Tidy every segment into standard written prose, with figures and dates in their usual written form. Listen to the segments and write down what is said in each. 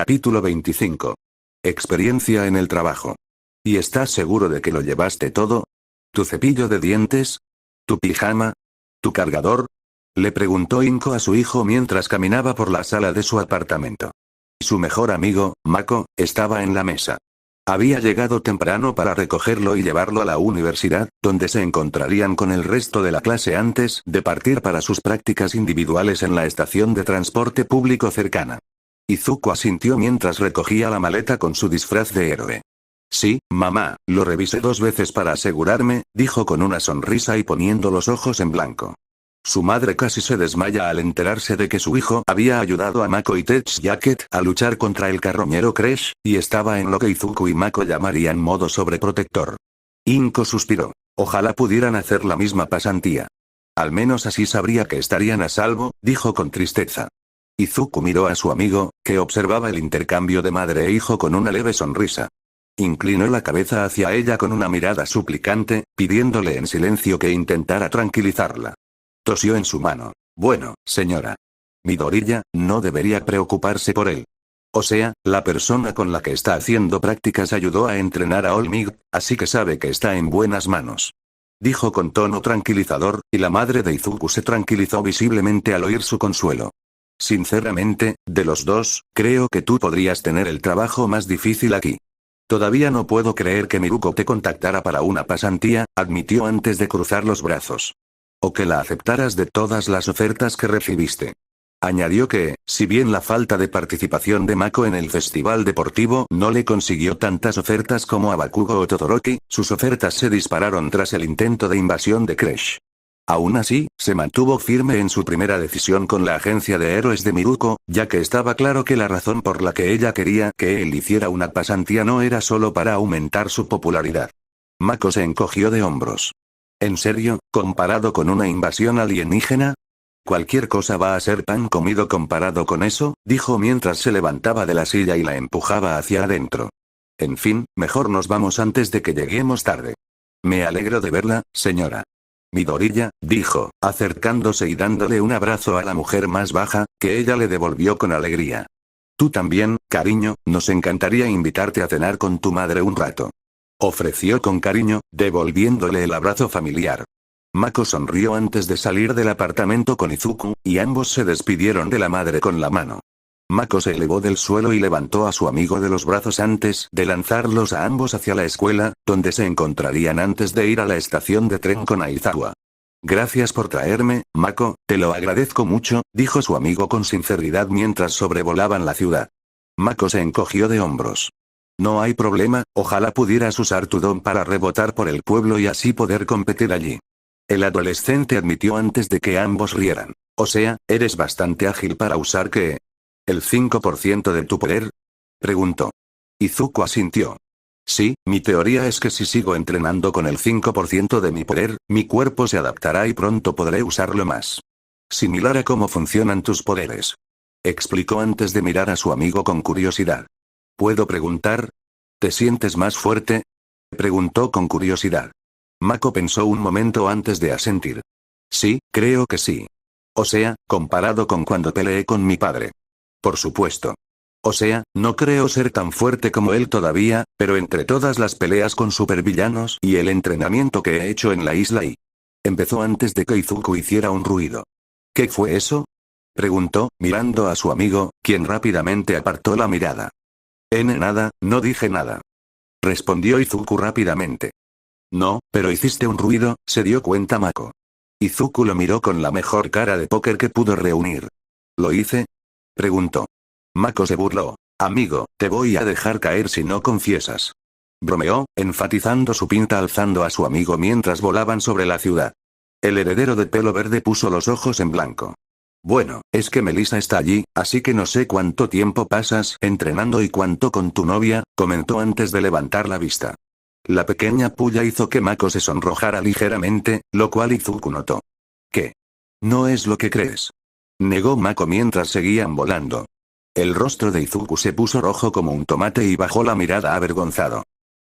Capítulo 25. Experiencia en el trabajo. ¿Y estás seguro de que lo llevaste todo? ¿Tu cepillo de dientes? ¿Tu pijama? ¿Tu cargador? Le preguntó Inko a su hijo mientras caminaba por la sala de su apartamento. Su mejor amigo, Mako, estaba en la mesa. Había llegado temprano para recogerlo y llevarlo a la universidad, donde se encontrarían con el resto de la clase antes de partir para sus prácticas individuales en la estación de transporte público cercana. Izuku asintió mientras recogía la maleta con su disfraz de héroe. Sí, mamá, lo revisé 2 veces para asegurarme, dijo con una sonrisa y poniendo los ojos en blanco. Su madre casi se desmaya al enterarse de que su hijo había ayudado a Mako y Tech Jacket a luchar contra el carroñero Crash, y estaba en lo que Izuku y Mako llamarían modo sobreprotector. Inko suspiró. Ojalá pudieran hacer la misma pasantía. Al menos así sabría que estarían a salvo, dijo con tristeza. Izuku miró a su amigo, que observaba el intercambio de madre e hijo con una leve sonrisa. Inclinó la cabeza hacia ella con una mirada suplicante, pidiéndole en silencio que intentara tranquilizarla. Tosió en su mano. Bueno, señora. Midoriya, no debería preocuparse por él. O sea, la persona con la que está haciendo prácticas ayudó a entrenar a Olmig, así que sabe que está en buenas manos. Dijo con tono tranquilizador, y la madre de Izuku se tranquilizó visiblemente al oír su consuelo. Sinceramente, de los dos, creo que tú podrías tener el trabajo más difícil aquí. Todavía no puedo creer que Miruko te contactara para una pasantía, admitió antes de cruzar los brazos. O que la aceptaras de todas las ofertas que recibiste. Añadió que, si bien la falta de participación de Mako en el festival deportivo no le consiguió tantas ofertas como a Bakugo o Todoroki, sus ofertas se dispararon tras el intento de invasión de Crash. Aún así, se mantuvo firme en su primera decisión con la agencia de héroes de Miruko, ya que estaba claro que la razón por la que ella quería que él hiciera una pasantía no era solo para aumentar su popularidad. Mako se encogió de hombros. ¿En serio, comparado con una invasión alienígena? Cualquier cosa va a ser pan comido comparado con eso, dijo mientras se levantaba de la silla y la empujaba hacia adentro. En fin, mejor nos vamos antes de que lleguemos tarde. Me alegro de verla, señora. Midoriya, dijo, acercándose y dándole un abrazo a la mujer más baja, que ella le devolvió con alegría. Tú también, cariño, nos encantaría invitarte a cenar con tu madre un rato. Ofreció con cariño, devolviéndole el abrazo familiar. Mako sonrió antes de salir del apartamento con Izuku, y ambos se despidieron de la madre con la mano. Mako se elevó del suelo y levantó a su amigo de los brazos antes de lanzarlos a ambos hacia la escuela, donde se encontrarían antes de ir a la estación de tren con Aizawa. Gracias por traerme, Mako, te lo agradezco mucho, dijo su amigo con sinceridad mientras sobrevolaban la ciudad. Mako se encogió de hombros. No hay problema, ojalá pudieras usar tu don para rebotar por el pueblo y así poder competir allí. El adolescente admitió antes de que ambos rieran. O sea, eres bastante ágil para usar ¿qué? ¿El 5% de tu poder? Preguntó. Izuku asintió. Sí, mi teoría es que si sigo entrenando con el 5% de mi poder, mi cuerpo se adaptará y pronto podré usarlo más. Similar a cómo funcionan tus poderes. Explicó antes de mirar a su amigo con curiosidad. ¿Puedo preguntar? ¿Te sientes más fuerte? Preguntó con curiosidad. Mako pensó un momento antes de asentir. Sí, creo que sí. O sea, comparado con cuando peleé con mi padre. Por supuesto. O sea, no creo ser tan fuerte como él todavía, pero entre todas las peleas con supervillanos y el entrenamiento que he hecho en la isla y... Empezó antes de que Izuku hiciera un ruido. ¿Qué fue eso? Preguntó, mirando a su amigo, quien rápidamente apartó la mirada. Nada, no dije nada. Respondió Izuku rápidamente. No, pero hiciste un ruido, se dio cuenta Mako. Izuku lo miró con la mejor cara de póker que pudo reunir. ¿Lo hice? Preguntó. Mako se burló. Amigo, te voy a dejar caer si no confiesas. Bromeó, enfatizando su pinta alzando a su amigo mientras volaban sobre la ciudad. El heredero de pelo verde puso los ojos en blanco. Bueno, es que Melissa está allí, así que no sé cuánto tiempo pasas entrenando y cuánto con tu novia, comentó antes de levantar la vista. La pequeña puya hizo que Mako se sonrojara ligeramente, lo cual Izuku notó. ¿Qué? No es lo que crees. Negó Mako mientras seguían volando. El rostro de Izuku se puso rojo como un tomate y bajó la mirada avergonzado.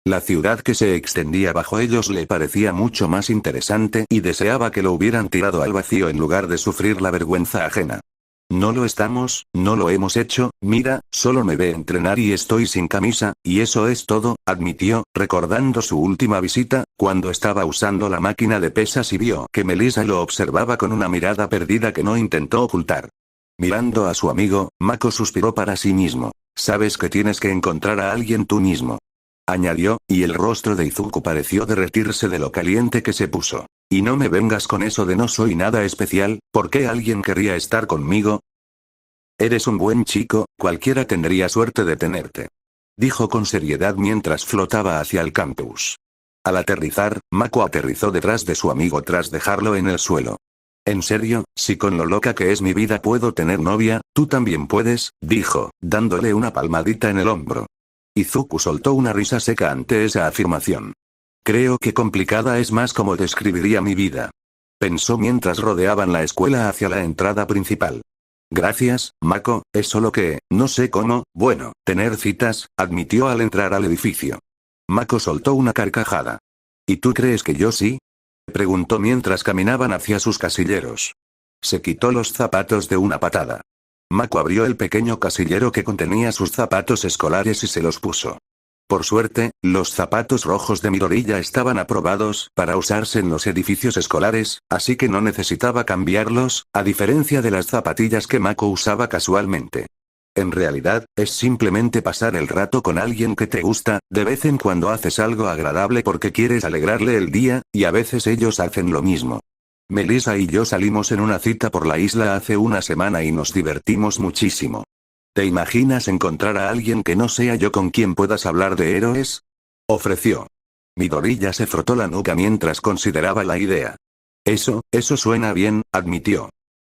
La ciudad que se extendía bajo ellos le parecía mucho más interesante y deseaba que lo hubieran tirado al vacío en lugar de sufrir la vergüenza ajena. No lo estamos, no lo hemos hecho, mira, solo me ve entrenar y estoy sin camisa, y eso es todo, admitió, recordando su última visita, cuando estaba usando la máquina de pesas y vio que Melissa lo observaba con una mirada perdida que no intentó ocultar. Mirando a su amigo, Mako suspiró para sí mismo. Sabes que tienes que encontrar a alguien tú mismo. Añadió, y el rostro de Izuku pareció derretirse de lo caliente que se puso. Y no me vengas con eso de no soy nada especial, ¿por qué alguien querría estar conmigo? Eres un buen chico, cualquiera tendría suerte de tenerte. Dijo con seriedad mientras flotaba hacia el campus. Al aterrizar, Mako aterrizó detrás de su amigo tras dejarlo en el suelo. En serio, si con lo loca que es mi vida puedo tener novia, tú también puedes, dijo, dándole una palmadita en el hombro. Izuku soltó una risa seca ante esa afirmación. Creo que complicada es más como describiría mi vida. Pensó mientras rodeaban la escuela hacia la entrada principal. Gracias, Mako, es solo que, no sé cómo, bueno, tener citas, admitió al entrar al edificio. Mako soltó una carcajada. ¿Y tú crees que yo sí? Preguntó mientras caminaban hacia sus casilleros. Se quitó los zapatos de una patada. Mako abrió el pequeño casillero que contenía sus zapatos escolares y se los puso. Por suerte, los zapatos rojos de Midoriya estaban aprobados para usarse en los edificios escolares, así que no necesitaba cambiarlos, a diferencia de las zapatillas que Mako usaba casualmente. En realidad, es simplemente pasar el rato con alguien que te gusta, de vez en cuando haces algo agradable porque quieres alegrarle el día, y a veces ellos hacen lo mismo. Melissa y yo salimos en una cita por la isla hace una semana y nos divertimos muchísimo. ¿Te imaginas encontrar a alguien que no sea yo con quien puedas hablar de héroes? Ofreció. Midoriya se frotó la nuca mientras consideraba la idea. Eso suena bien, admitió.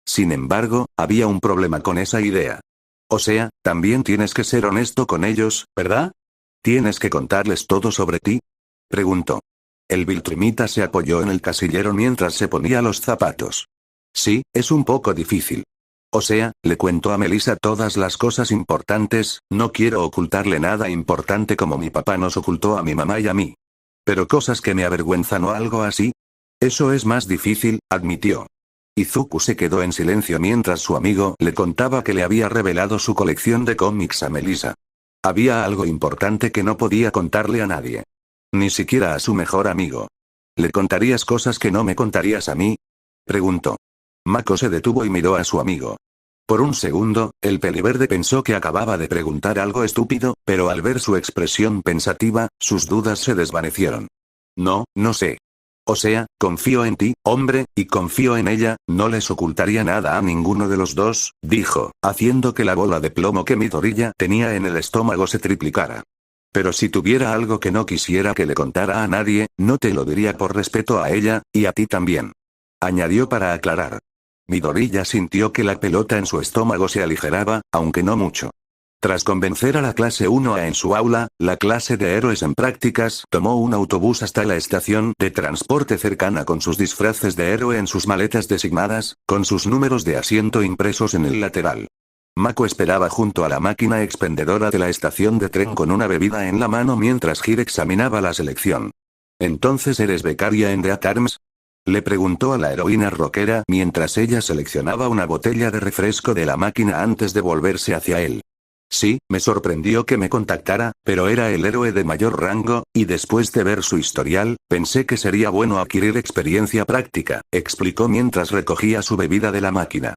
Sin embargo, había un problema con esa idea. O sea, también tienes que ser honesto con ellos, ¿verdad? ¿Tienes que contarles todo sobre ti? Preguntó. El Viltrumita se apoyó en el casillero mientras se ponía los zapatos. Sí, es un poco difícil. O sea, le cuento a Melissa todas las cosas importantes, no quiero ocultarle nada importante como mi papá nos ocultó a mi mamá y a mí. Pero cosas que me avergüenzan o algo así. Eso es más difícil, admitió. Izuku se quedó en silencio mientras su amigo le contaba que le había revelado su colección de cómics a Melissa. Había algo importante que no podía contarle a nadie. Ni siquiera a su mejor amigo. ¿Le contarías cosas que no me contarías a mí? Preguntó. Mako se detuvo y miró a su amigo. Por un segundo, el peliverde pensó que acababa de preguntar algo estúpido, pero al ver su expresión pensativa, sus dudas se desvanecieron. No sé. O sea, confío en ti, hombre, y confío en ella, no les ocultaría nada a ninguno de los dos, dijo, haciendo que la bola de plomo que Midoriya tenía en el estómago se triplicara. Pero si tuviera algo que no quisiera que le contara a nadie, no te lo diría por respeto a ella, y a ti también. Añadió para aclarar. Midoriya sintió que la pelota en su estómago se aligeraba, aunque no mucho. Tras convencer a la clase 1A en su aula, la clase de héroes en prácticas tomó un autobús hasta la estación de transporte cercana con sus disfraces de héroe en sus maletas designadas, con sus números de asiento impresos en el lateral. Mako esperaba junto a la máquina expendedora de la estación de tren con una bebida en la mano mientras Hiro examinaba la selección. ¿Entonces eres becaria en Death Arms? Le preguntó a la heroína rockera mientras ella seleccionaba una botella de refresco de la máquina antes de volverse hacia él. Sí, me sorprendió que me contactara, pero era el héroe de mayor rango, y después de ver su historial, pensé que sería bueno adquirir experiencia práctica, explicó mientras recogía su bebida de la máquina.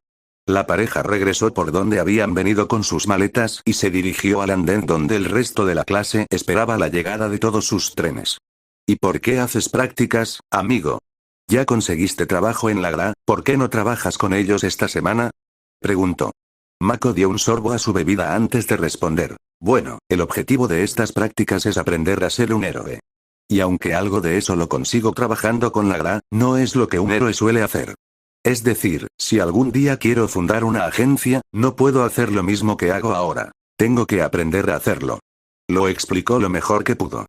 La pareja regresó por donde habían venido con sus maletas y se dirigió al andén donde el resto de la clase esperaba la llegada de todos sus trenes. ¿Y por qué haces prácticas, amigo? ¿Ya conseguiste trabajo en la GRA, por qué no trabajas con ellos esta semana? Preguntó. Mako dio un sorbo a su bebida antes de responder. Bueno, el objetivo de estas prácticas es aprender a ser un héroe. Y aunque algo de eso lo consigo trabajando con la GRA, no es lo que un héroe suele hacer. Es decir, si algún día quiero fundar una agencia, no puedo hacer lo mismo que hago ahora. Tengo que aprender a hacerlo. Lo explicó lo mejor que pudo.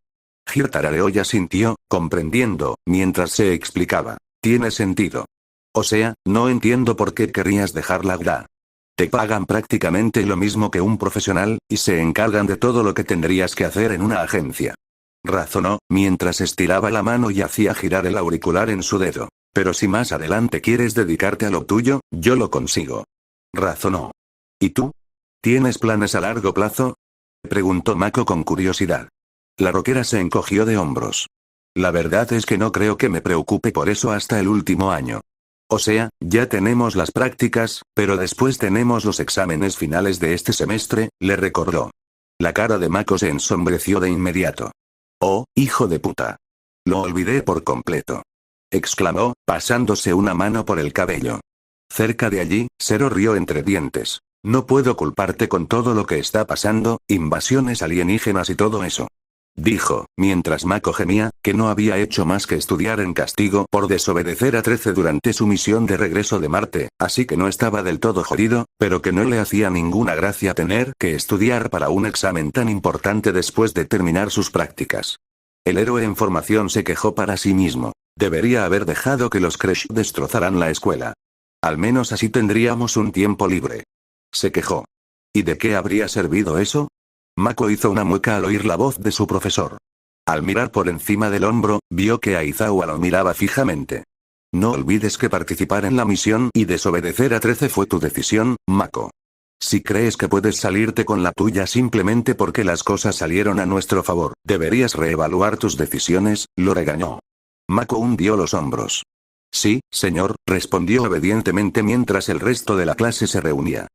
Hiro tarareó y asintió, comprendiendo, mientras se explicaba. Tiene sentido. O sea, no entiendo por qué querrías dejar la GRA. Te pagan prácticamente lo mismo que un profesional, y se encargan de todo lo que tendrías que hacer en una agencia. Razonó, mientras estiraba la mano y hacía girar el auricular en su dedo. Pero si más adelante quieres dedicarte a lo tuyo, yo lo consigo. razonó. ¿Y tú? ¿Tienes planes a largo plazo? Preguntó Mako con curiosidad. La rockera se encogió de hombros. La verdad es que no creo que me preocupe por eso hasta el último año. O sea, ya tenemos las prácticas, pero después tenemos los exámenes finales de este semestre, le recordó. La cara de Mako se ensombreció de inmediato. Oh, hijo de puta. Lo olvidé por completo. Exclamó, pasándose una mano por el cabello. Cerca de allí, Zero rió entre dientes. No puedo culparte con todo lo que está pasando, invasiones alienígenas y todo eso. Dijo, mientras Mako gemía, que no había hecho más que estudiar en castigo por desobedecer a 13 durante su misión de regreso de Marte, así que no estaba del todo jodido, pero que no le hacía ninguna gracia tener que estudiar para un examen tan importante después de terminar sus prácticas. El héroe en formación se quejó para sí mismo. Debería haber dejado que los Crash destrozaran la escuela. Al menos así tendríamos un tiempo libre. Se quejó. ¿Y de qué habría servido eso? Mako hizo una mueca al oír la voz de su profesor. Al mirar por encima del hombro, vio que Aizawa lo miraba fijamente. No olvides que participar en la misión y desobedecer a 13 fue tu decisión, Mako. Si crees que puedes salirte con la tuya simplemente porque las cosas salieron a nuestro favor, deberías reevaluar tus decisiones, lo regañó. Mako hundió los hombros. Sí, señor, respondió obedientemente mientras el resto de la clase se reunía.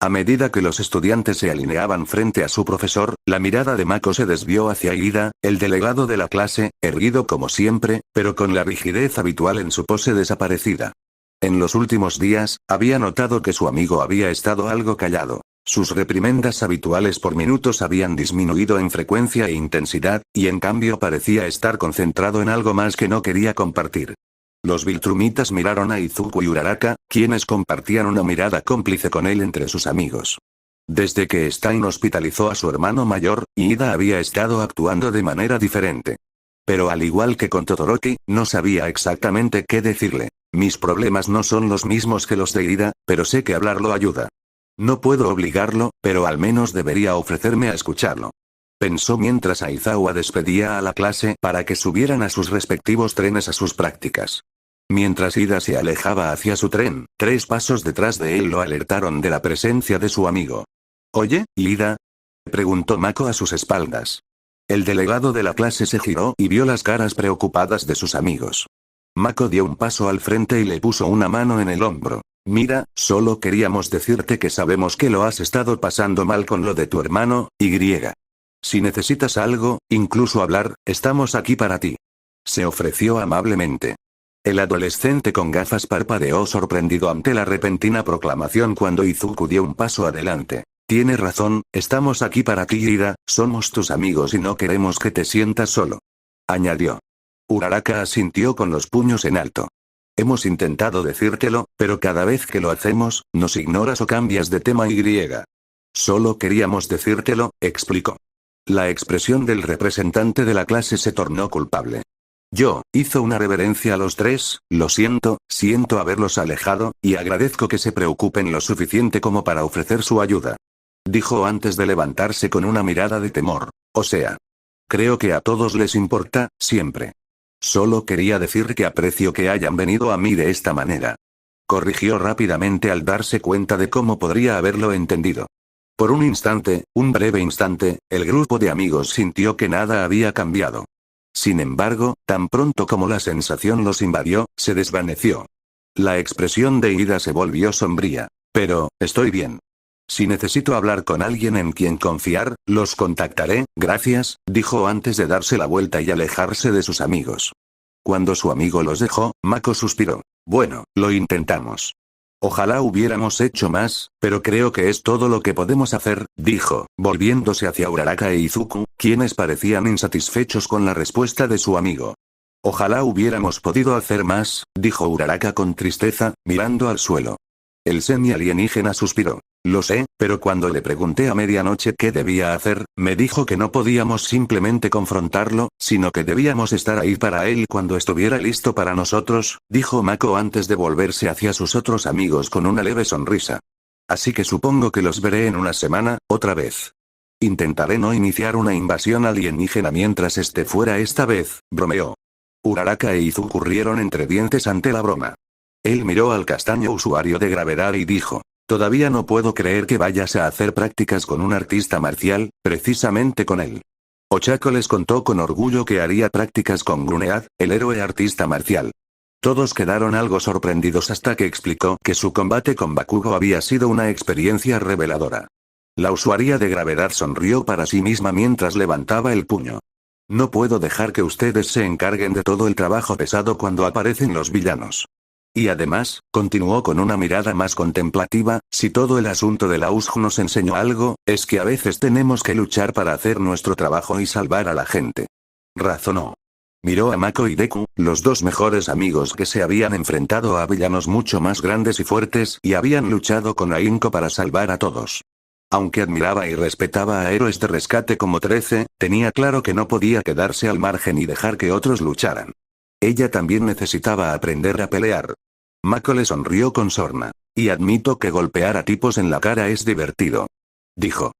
A medida que los estudiantes se alineaban frente a su profesor, la mirada de Mako se desvió hacia Ida, el delegado de la clase, erguido como siempre, pero con la rigidez habitual en su pose desaparecida. En los últimos días, había notado que su amigo había estado algo callado. Sus reprimendas habituales por minutos habían disminuido en frecuencia e intensidad, y en cambio parecía estar concentrado en algo más que no quería compartir. Los Viltrumitas miraron a Izuku y Uraraka, quienes compartían una mirada cómplice con él entre sus amigos. Desde que Stein hospitalizó a su hermano mayor, Ida había estado actuando de manera diferente. Pero al igual que con Todoroki, no sabía exactamente qué decirle. Mis problemas no son los mismos que los de Ida, pero sé que hablarlo ayuda. No puedo obligarlo, pero al menos debería ofrecerme a escucharlo. Pensó mientras Aizawa despedía a la clase para que subieran a sus respectivos trenes a sus prácticas. Mientras Ida se alejaba hacia su tren, 3 pasos detrás de él lo alertaron de la presencia de su amigo. «Oye, Ida», preguntó Mako a sus espaldas. El delegado de la clase se giró y vio las caras preocupadas de sus amigos. Mako dio un paso al frente y le puso una mano en el hombro. «Mira, solo queríamos decirte que sabemos que lo has estado pasando mal con lo de tu hermano, Y. Si necesitas algo, incluso hablar, estamos aquí para ti». Se ofreció amablemente. El adolescente con gafas parpadeó sorprendido ante la repentina proclamación cuando Izuku dio un paso adelante. «Tiene razón, estamos aquí para ti, Ida, somos tus amigos y no queremos que te sientas solo», añadió. Uraraka asintió con los puños en alto. «Hemos intentado decírtelo, pero cada vez que lo hacemos, nos ignoras o cambias de tema Y. Solo queríamos decírtelo», explicó. La expresión del representante de la clase se tornó culpable. «Yo», hizo una reverencia a los 3, «lo siento haberlos alejado, y agradezco que se preocupen lo suficiente como para ofrecer su ayuda», dijo antes de levantarse con una mirada de temor. «O sea, creo que a todos les importa, siempre. Solo quería decir que aprecio que hayan venido a mí de esta manera», corrigió rápidamente al darse cuenta de cómo podría haberlo entendido. Por un instante, un breve instante, el grupo de amigos sintió que nada había cambiado. Sin embargo, tan pronto como la sensación los invadió, se desvaneció. La expresión de Ida se volvió sombría. «Pero, estoy bien. Si necesito hablar con alguien en quien confiar, los contactaré, gracias», dijo antes de darse la vuelta y alejarse de sus amigos. Cuando su amigo los dejó, Mako suspiró. «Bueno, lo intentamos. Ojalá hubiéramos hecho más, pero creo que es todo lo que podemos hacer», dijo, volviéndose hacia Uraraka e Izuku, quienes parecían insatisfechos con la respuesta de su amigo. «Ojalá hubiéramos podido hacer más», dijo Uraraka con tristeza, mirando al suelo. El semi-alienígena suspiró. «Lo sé, pero cuando le pregunté a medianoche qué debía hacer, me dijo que no podíamos simplemente confrontarlo, sino que debíamos estar ahí para él cuando estuviera listo para nosotros», dijo Mako antes de volverse hacia sus otros amigos con una leve sonrisa. «Así que supongo que los veré en una semana, otra vez. Intentaré no iniciar una invasión alienígena mientras esté fuera esta vez», bromeó. Uraraka e Izuku rieron entre dientes ante la broma. Él miró al castaño usuario de gravedad y dijo: Todavía no puedo creer que vayas a hacer prácticas con un artista marcial, precisamente con él. Ochako les contó con orgullo que haría prácticas con Grunead, el héroe artista marcial. Todos quedaron algo sorprendidos hasta que explicó que su combate con Bakugo había sido una experiencia reveladora. La usuaria de gravedad sonrió para sí misma mientras levantaba el puño. No puedo dejar que ustedes se encarguen de todo el trabajo pesado cuando aparecen los villanos. Y además, continuó con una mirada más contemplativa, si todo el asunto de la USJ nos enseñó algo, es que a veces tenemos que luchar para hacer nuestro trabajo y salvar a la gente. Razonó. Miró a Mako y Deku, los dos mejores amigos que se habían enfrentado a villanos mucho más grandes y fuertes y habían luchado con ahínco para salvar a todos. Aunque admiraba y respetaba a héroes de rescate como 13, tenía claro que no podía quedarse al margen y dejar que otros lucharan. Ella también necesitaba aprender a pelear. Mako le sonrió con sorna. Y admito que golpear a tipos en la cara es divertido. Dijo.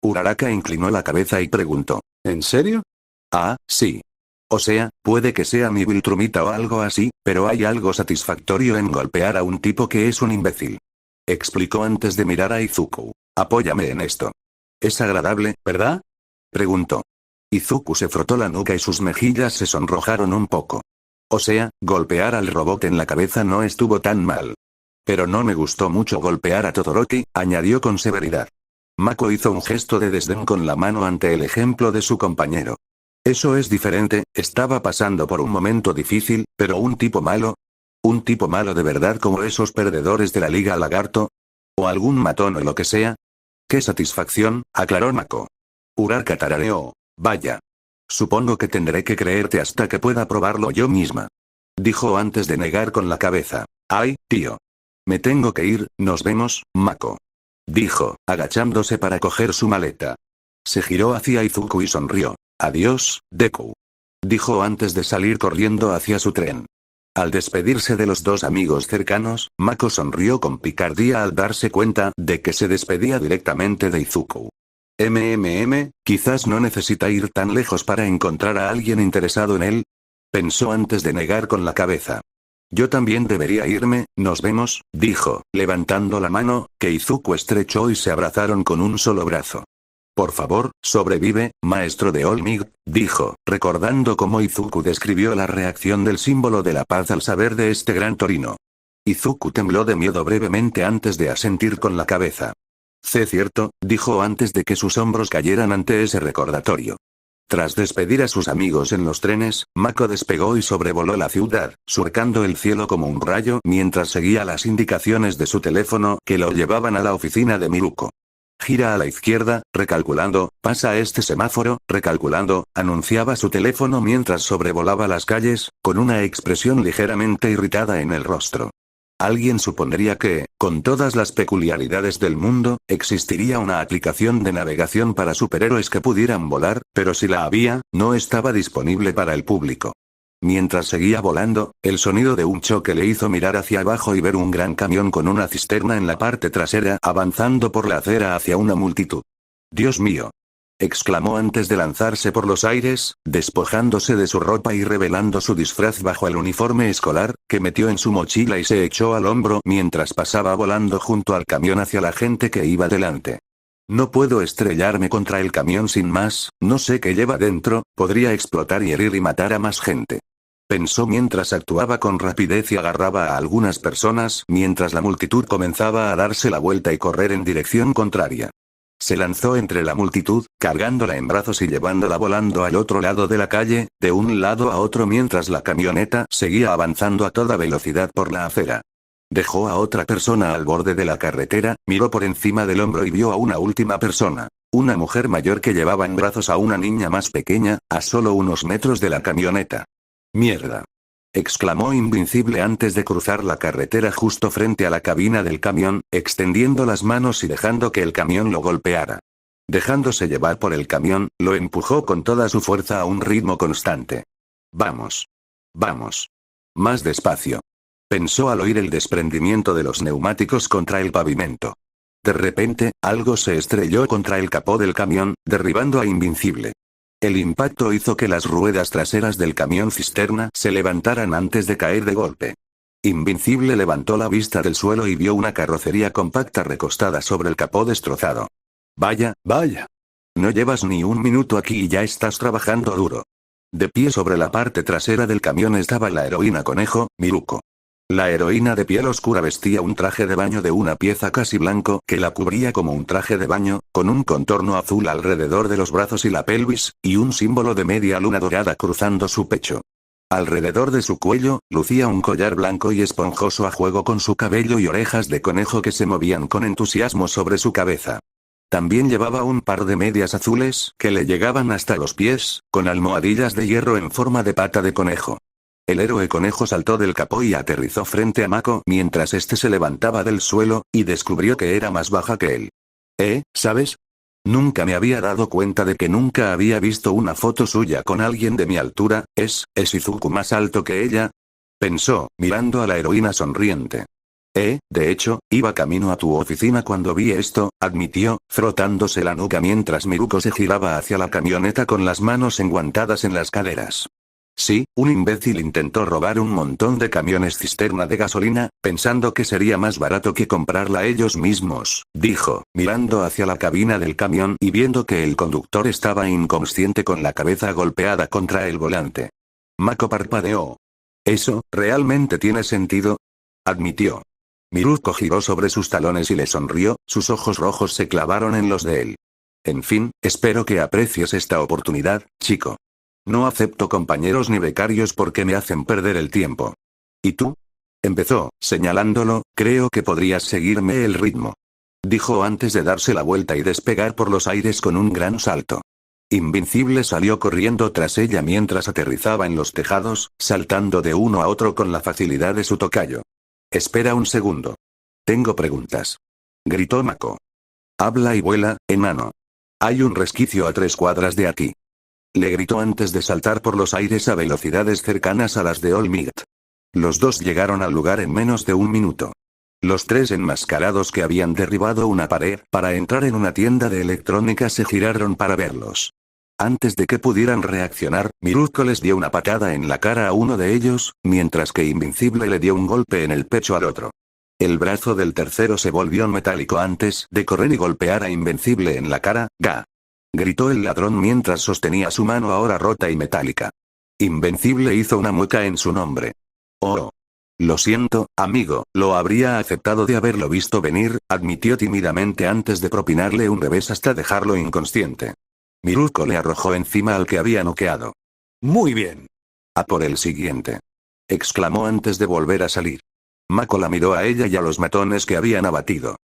Uraraka inclinó la cabeza y preguntó. ¿En serio? Ah, sí. O sea, puede que sea mi Viltrumita o algo así, pero hay algo satisfactorio en golpear a un tipo que es un imbécil. Explicó antes de mirar a Izuku. Apóyame en esto. ¿Es agradable, verdad? Preguntó. Izuku se frotó la nuca y sus mejillas se sonrojaron un poco. O sea, golpear al robot en la cabeza no estuvo tan mal. Pero no me gustó mucho golpear a Todoroki, añadió con severidad. Mako hizo un gesto de desdén con la mano ante el ejemplo de su compañero. Eso es diferente, estaba pasando por un momento difícil, pero un tipo malo. ¿Un tipo malo de verdad como esos perdedores de la Liga Lagarto? ¿O algún matón o lo que sea? ¡Qué satisfacción!, aclaró Mako. Uraraka tarareó. Vaya. Supongo que tendré que creerte hasta que pueda probarlo yo misma. Dijo antes de negar con la cabeza. Ay, tío. Me tengo que ir, nos vemos, Mako. Dijo, agachándose para coger su maleta. Se giró hacia Izuku y sonrió. Adiós, Deku. Dijo antes de salir corriendo hacia su tren. Al despedirse de los dos amigos cercanos, Mako sonrió con picardía al darse cuenta de que se despedía directamente de Izuku. Quizás no necesita ir tan lejos para encontrar a alguien interesado en él. Pensó antes de negar con la cabeza. Yo también debería irme, nos vemos, dijo, levantando la mano, que Izuku estrechó y se abrazaron con un solo brazo. Por favor, sobrevive, maestro de All Might, dijo, recordando cómo Izuku describió la reacción del símbolo de la paz al saber de este gran torino. Izuku tembló de miedo brevemente antes de asentir con la cabeza. Cierto, dijo antes de que sus hombros cayeran ante ese recordatorio. Tras despedir a sus amigos en los trenes, Mako despegó y sobrevoló la ciudad, surcando el cielo como un rayo mientras seguía las indicaciones de su teléfono que lo llevaban a la oficina de Miruko. Gira a la izquierda, recalculando, pasa este semáforo, recalculando, anunciaba su teléfono mientras sobrevolaba las calles, con una expresión ligeramente irritada en el rostro. Alguien supondría que, con todas las peculiaridades del mundo, existiría una aplicación de navegación para superhéroes que pudieran volar, pero si la había, no estaba disponible para el público. Mientras seguía volando, el sonido de un choque le hizo mirar hacia abajo y ver un gran camión con una cisterna en la parte trasera avanzando por la acera hacia una multitud. ¡Dios mío!, exclamó antes de lanzarse por los aires, despojándose de su ropa y revelando su disfraz bajo el uniforme escolar, que metió en su mochila y se echó al hombro mientras pasaba volando junto al camión hacia la gente que iba delante. No puedo estrellarme contra el camión sin más, no sé qué lleva dentro, podría explotar y herir y matar a más gente. Pensó mientras actuaba con rapidez y agarraba a algunas personas mientras la multitud comenzaba a darse la vuelta y correr en dirección contraria. Se lanzó entre la multitud, cargándola en brazos y llevándola volando al otro lado de la calle, de un lado a otro mientras la camioneta seguía avanzando a toda velocidad por la acera. Dejó a otra persona al borde de la carretera, miró por encima del hombro y vio a una última persona. Una mujer mayor que llevaba en brazos a una niña más pequeña, a solo unos metros de la camioneta. ¡Mierda!, exclamó Invincible antes de cruzar la carretera justo frente a la cabina del camión, extendiendo las manos y dejando que el camión lo golpeara. Dejándose llevar por el camión, lo empujó con toda su fuerza a un ritmo constante. Vamos. Vamos. Más despacio. Pensó al oír el desprendimiento de los neumáticos contra el pavimento. De repente, algo se estrelló contra el capó del camión, derribando a Invincible. El impacto hizo que las ruedas traseras del camión cisterna se levantaran antes de caer de golpe. Invincible levantó la vista del suelo y vio una carrocería compacta recostada sobre el capó destrozado. Vaya, vaya. No llevas ni un minuto aquí y ya estás trabajando duro. De pie sobre la parte trasera del camión estaba la heroína conejo, Miruko. La heroína de piel oscura vestía un traje de baño de una pieza casi blanco que la cubría como un traje de baño, con un contorno azul alrededor de los brazos y la pelvis, y un símbolo de media luna dorada cruzando su pecho. Alrededor de su cuello, lucía un collar blanco y esponjoso a juego con su cabello y orejas de conejo que se movían con entusiasmo sobre su cabeza. También llevaba un par de medias azules que le llegaban hasta los pies, con almohadillas de hierro en forma de pata de conejo. El héroe conejo saltó del capó y aterrizó frente a Mako mientras este se levantaba del suelo, y descubrió que era más baja que él. ¿Sabes? Nunca me había dado cuenta de que nunca había visto una foto suya con alguien de mi altura. ¿Es Izuku más alto que ella? Pensó, mirando a la heroína sonriente. De hecho, iba camino a tu oficina cuando vi esto, admitió, frotándose la nuca mientras Miruko se giraba hacia la camioneta con las manos enguantadas en las caderas. Sí, un imbécil intentó robar un montón de camiones cisterna de gasolina, pensando que sería más barato que comprarla ellos mismos, dijo, mirando hacia la cabina del camión y viendo que el conductor estaba inconsciente con la cabeza golpeada contra el volante. Mako parpadeó. ¿Eso, realmente tiene sentido? Admitió. Miruko giró sobre sus talones y le sonrió, sus ojos rojos se clavaron en los de él. En fin, espero que aprecies esta oportunidad, chico. No acepto compañeros ni becarios porque me hacen perder el tiempo. ¿Y tú? Empezó, señalándolo, creo que podrías seguirme el ritmo. Dijo antes de darse la vuelta y despegar por los aires con un gran salto. Invincible salió corriendo tras ella mientras aterrizaba en los tejados, saltando de uno a otro con la facilidad de su tocayo. Espera un segundo. Tengo preguntas. Gritó Mako. Habla y vuela, enano. Hay un resquicio a 3 cuadras de aquí. Le gritó antes de saltar por los aires a velocidades cercanas a las de All Might. Los dos llegaron al lugar en menos de un minuto. Los 3 enmascarados que habían derribado una pared para entrar en una tienda de electrónica se giraron para verlos. Antes de que pudieran reaccionar, Miruko les dio una patada en la cara a uno de ellos, mientras que Invincible le dio un golpe en el pecho al otro. El brazo del tercero se volvió metálico antes de correr y golpear a Invencible en la cara. ¡Ga! Gritó el ladrón mientras sostenía su mano ahora rota y metálica. Invencible hizo una mueca en su nombre. Oh. Lo siento, amigo, lo habría aceptado de haberlo visto venir, admitió tímidamente antes de propinarle un revés hasta dejarlo inconsciente. Miruko le arrojó encima al que había noqueado. Muy bien. A por el siguiente. Exclamó antes de volver a salir. Mako la miró a ella y a los matones que habían abatido.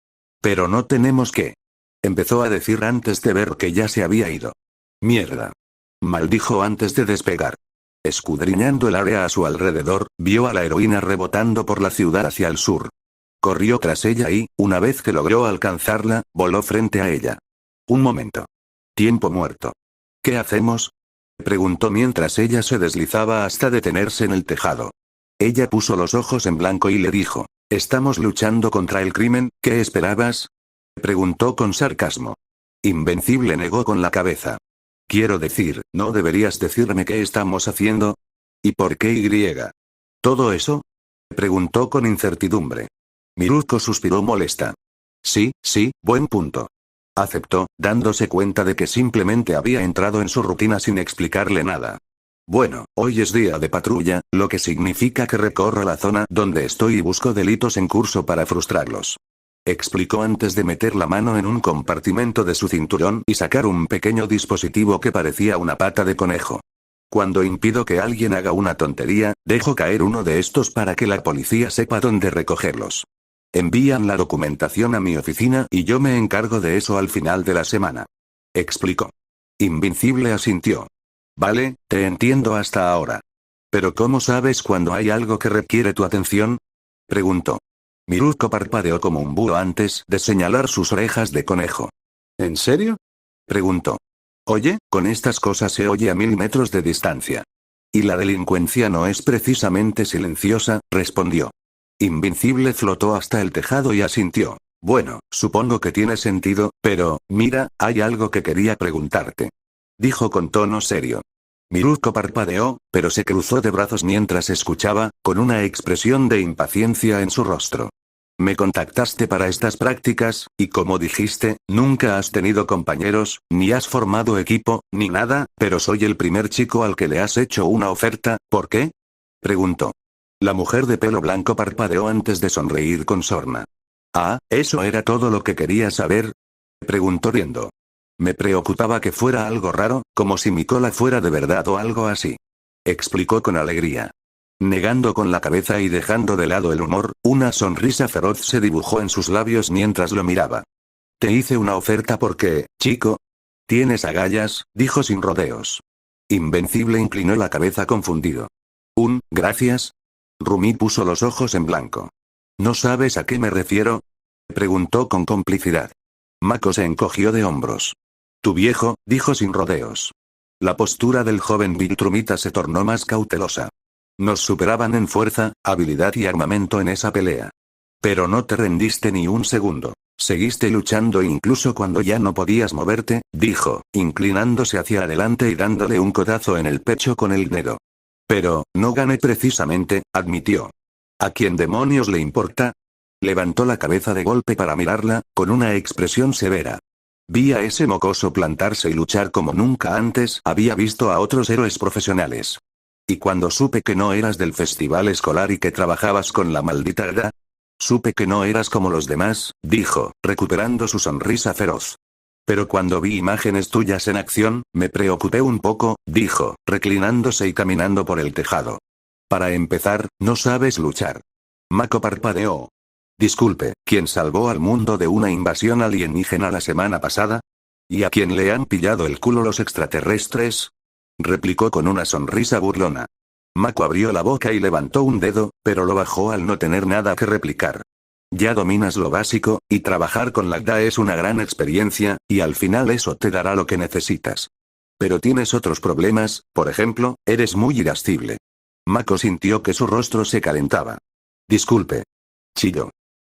Pero no tenemos que. Empezó a decir antes de ver que ya se había ido. Mierda. Maldijo antes de despegar. Escudriñando el área a su alrededor, vio a la heroína rebotando por la ciudad hacia el sur. Corrió tras ella y, una vez que logró alcanzarla, voló frente a ella. Un momento. Tiempo muerto. ¿Qué hacemos? Preguntó mientras ella se deslizaba hasta detenerse en el tejado. Ella puso los ojos en blanco y le dijo, «Estamos luchando contra el crimen, ¿qué esperabas?», preguntó con sarcasmo. Invencible negó con la cabeza. Quiero decir, ¿no deberías decirme qué estamos haciendo? ¿Y por qué Y? ¿Todo eso? Preguntó con incertidumbre. Miruko suspiró molesta. Sí, buen punto. Aceptó, dándose cuenta de que simplemente había entrado en su rutina sin explicarle nada. Bueno, hoy es día de patrulla, lo que significa que recorro la zona donde estoy y busco delitos en curso para frustrarlos. Explicó antes de meter la mano en un compartimento de su cinturón y sacar un pequeño dispositivo que parecía una pata de conejo. Cuando impido que alguien haga una tontería, dejo caer uno de estos para que la policía sepa dónde recogerlos. Envían la documentación a mi oficina y yo me encargo de eso al final de la semana. Explicó. Invincible asintió. Vale, te entiendo hasta ahora. ¿Pero cómo sabes cuando hay algo que requiere tu atención? Preguntó. Miruko parpadeó como un búho antes de señalar sus orejas de conejo. ¿En serio? Preguntó. Oye, con estas cosas se oye a 1000 metros de distancia. Y la delincuencia no es precisamente silenciosa, respondió. Invincible flotó hasta el tejado y asintió. Bueno, supongo que tiene sentido, pero, mira, hay algo que quería preguntarte. Dijo con tono serio. Miruko parpadeó, pero se cruzó de brazos mientras escuchaba, con una expresión de impaciencia en su rostro. Me contactaste para estas prácticas, y como dijiste, nunca has tenido compañeros, ni has formado equipo, ni nada, pero soy el primer chico al que le has hecho una oferta, ¿por qué? Preguntó. La mujer de pelo blanco parpadeó antes de sonreír con sorna. Ah, ¿eso era todo lo que quería saber? Preguntó riendo. Me preocupaba que fuera algo raro, como si mi cola fuera de verdad o algo así. Explicó con alegría. Negando con la cabeza y dejando de lado el humor, una sonrisa feroz se dibujó en sus labios mientras lo miraba. Te hice una oferta porque, chico. Tienes agallas, dijo sin rodeos. Invencible inclinó la cabeza confundido. Gracias. Rumi puso los ojos en blanco. ¿No sabes a qué me refiero? Preguntó con complicidad. Mako se encogió de hombros. Tu viejo, dijo sin rodeos. La postura del joven Viltrumita se tornó más cautelosa. Nos superaban en fuerza, habilidad y armamento en esa pelea. Pero no te rendiste ni un segundo. Seguiste luchando incluso cuando ya no podías moverte, dijo, inclinándose hacia adelante y dándole un codazo en el pecho con el dedo. Pero, no gané precisamente, admitió. ¿A quién demonios le importa? Levantó la cabeza de golpe para mirarla, con una expresión severa. Vi a ese mocoso plantarse y luchar como nunca antes había visto a otros héroes profesionales. Y cuando supe que no eras del festival escolar y que trabajabas con la maldita Hada, supe que no eras como los demás, dijo, recuperando su sonrisa feroz. Pero cuando vi imágenes tuyas en acción, me preocupé un poco, dijo, reclinándose y caminando por el tejado. Para empezar, no sabes luchar. Mako parpadeó. Disculpe, ¿quién salvó al mundo de una invasión alienígena la semana pasada? ¿Y a quién le han pillado el culo los extraterrestres? Replicó con una sonrisa burlona. Mako abrió la boca y levantó un dedo, pero lo bajó al no tener nada que replicar. Ya dominas lo básico, y trabajar con la Hada es una gran experiencia, y al final eso te dará lo que necesitas. Pero tienes otros problemas, por ejemplo, eres muy irascible. Mako sintió que su rostro se calentaba. Disculpe. Chilló.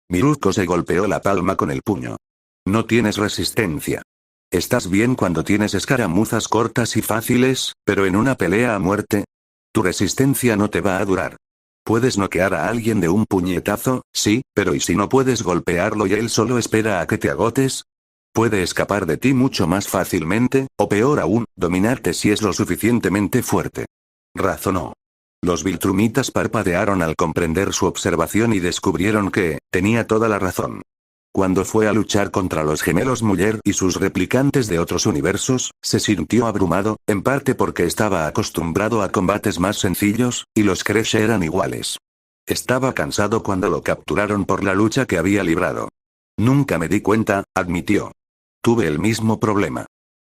Miruko se golpeó la palma con el puño. No tienes resistencia. Estás bien cuando tienes escaramuzas cortas y fáciles, pero en una pelea a muerte, tu resistencia no te va a durar. Puedes noquear a alguien de un puñetazo, sí, pero ¿y si no puedes golpearlo y él solo espera a que te agotes? Puede escapar de ti mucho más fácilmente, o peor aún, dominarte si es lo suficientemente fuerte. Razonó. Los Viltrumitas parpadearon al comprender su observación y descubrieron que, tenía toda la razón. Cuando fue a luchar contra los gemelos Muller y sus replicantes de otros universos, se sintió abrumado, en parte porque estaba acostumbrado a combates más sencillos, y los Kresh eran iguales. Estaba cansado cuando lo capturaron por la lucha que había librado. Nunca me di cuenta, admitió. Tuve el mismo problema.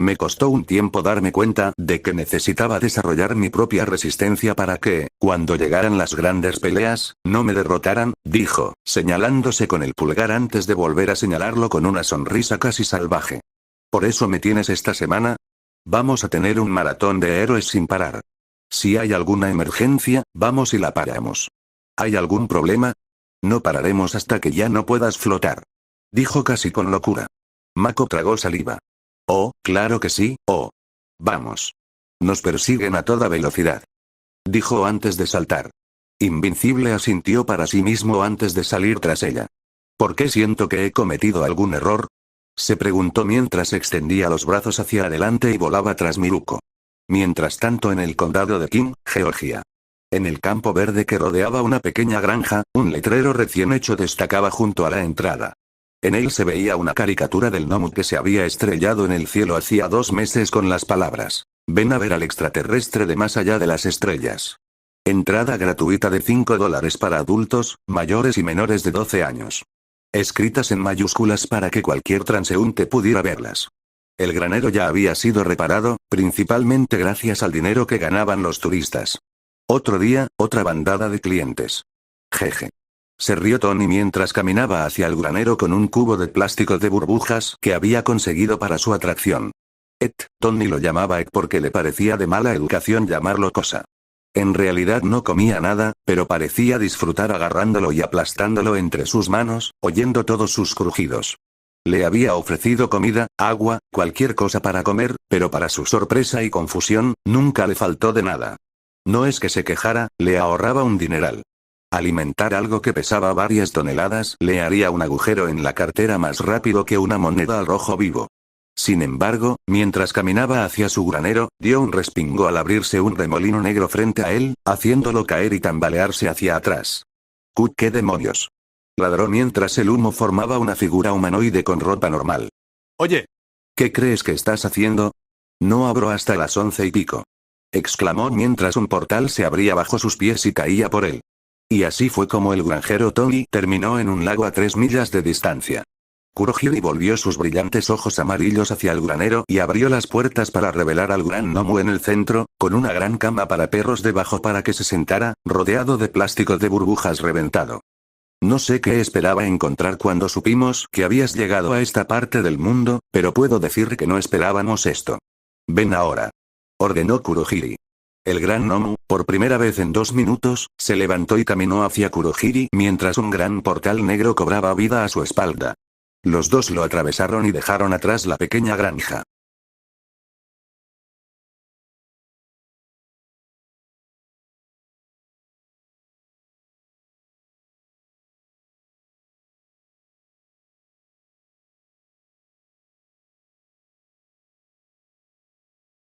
Me costó un tiempo darme cuenta de que necesitaba desarrollar mi propia resistencia para que, cuando llegaran las grandes peleas, no me derrotaran, dijo, señalándose con el pulgar antes de volver a señalarlo con una sonrisa casi salvaje. ¿Por eso me tienes esta semana? Vamos a tener un maratón de héroes sin parar. Si hay alguna emergencia, vamos y la paramos. ¿Hay algún problema? No pararemos hasta que ya no puedas flotar. Dijo casi con locura. Mako tragó saliva. Oh, claro que sí, oh. Vamos. Nos persiguen a toda velocidad. Dijo antes de saltar. Invincible asintió para sí mismo antes de salir tras ella. ¿Por qué siento que he cometido algún error? Se preguntó mientras extendía los brazos hacia adelante y volaba tras Miruko. Mientras tanto en el condado de King, Georgia. En el campo verde que rodeaba una pequeña granja, un letrero recién hecho destacaba junto a la entrada. En él se veía una caricatura del gnomo que se había estrellado en el cielo hacía 2 meses con las palabras: ven a ver al extraterrestre de más allá de las estrellas. Entrada gratuita de $5 para adultos, mayores y menores de 12 años. Escritas en mayúsculas para que cualquier transeúnte pudiera verlas. El granero ya había sido reparado, principalmente gracias al dinero que ganaban los turistas. Otro día, otra bandada de clientes. Jeje. Se rió Tony mientras caminaba hacia el granero con un cubo de plástico de burbujas que había conseguido para su atracción. Tony lo llamaba porque le parecía de mala educación llamarlo cosa. En realidad no comía nada, pero parecía disfrutar agarrándolo y aplastándolo entre sus manos, oyendo todos sus crujidos. Le había ofrecido comida, agua, cualquier cosa para comer, pero para su sorpresa y confusión, nunca le faltó de nada. No es que se quejara, le ahorraba un dineral. Alimentar algo que pesaba varias toneladas le haría un agujero en la cartera más rápido que una moneda al rojo vivo. Sin embargo, mientras caminaba hacia su granero, dio un respingo al abrirse un remolino negro frente a él, haciéndolo caer y tambalearse hacia atrás. ¡Qué demonios! Ladró mientras el humo formaba una figura humanoide con ropa normal. Oye, ¿Qué crees que estás haciendo? No abro hasta las 11:15. Exclamó mientras un portal se abría bajo sus pies y caía por él. Y así fue como el granjero Tony terminó en un lago a 3 millas de distancia. Kurohiri volvió sus brillantes ojos amarillos hacia el granero y abrió las puertas para revelar al gran gnomo en el centro, con una gran cama para perros debajo para que se sentara, rodeado de plástico de burbujas reventado. No sé qué esperaba encontrar cuando supimos que habías llegado a esta parte del mundo, pero puedo decir que no esperábamos esto. Ven ahora. Ordenó Kurohiri. El gran gnomo, por primera vez en 2 minutos, se levantó y caminó hacia Kurohiri mientras un gran portal negro cobraba vida a su espalda. Los dos lo atravesaron y dejaron atrás la pequeña granja.